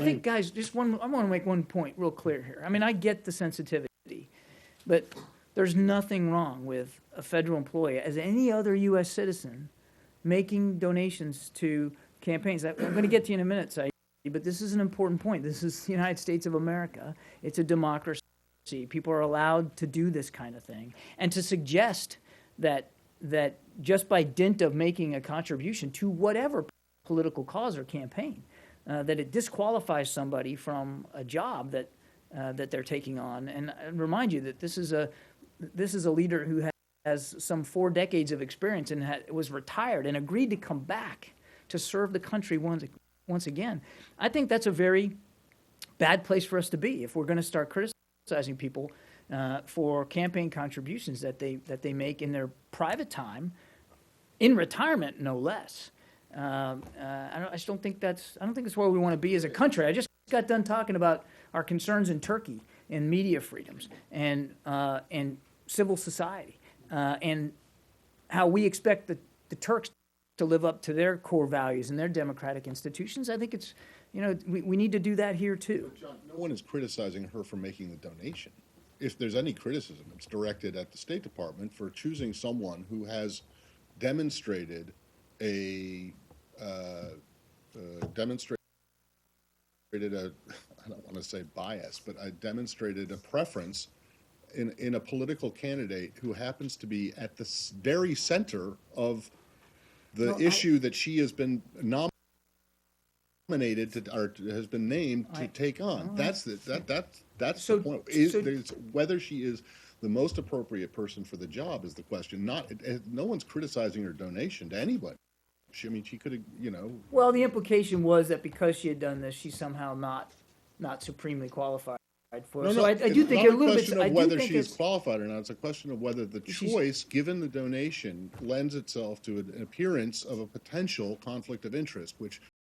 think, guys, I want to make one point real clear here. I mean, I get the sensitivity, but there's nothing wrong with a federal employee, as any other U.S. citizen, making donations to campaigns. I'm going to get to you in a minute, Saeed, but this is an important point. This is the United States of America. It's a democracy. People are allowed to do this kind of thing. And to suggest that just by dint of making a contribution to whatever political cause or campaign, that it disqualifies somebody from a job that they're taking on. And I remind you that this is a leader who has some 4 decades of experience and was retired and agreed to come back to serve the country once again. I think that's a very bad place for us to be if we're going to start criticizing people for campaign contributions that they make in their private time, in retirement, no less. I just don't think that's where we want to be as a country. I just got done talking about our concerns in Turkey and media freedoms and civil society and how we expect the Turks to live up to their core values and their democratic institutions. I think it's, we need to do that here too. John, no one is criticizing her for making the donation. If there's any criticism, it's directed at the State Department for choosing someone who has demonstrated I don't want to say bias, but I demonstrated a preference in a political candidate who happens to be at the very center of the issue that she has been nominated to, or has been named to take on. That's the point. Whether she is the most appropriate person for the job is the question. No one's criticizing her donation to anybody. She could have, Well, the implication was that because she had done this, she's somehow not supremely qualified for it. No, I do think a little bit. It's not a question of whether she is qualified or not. It's a question of whether the choice, given the donation, lends itself to an appearance of a potential conflict of interest, which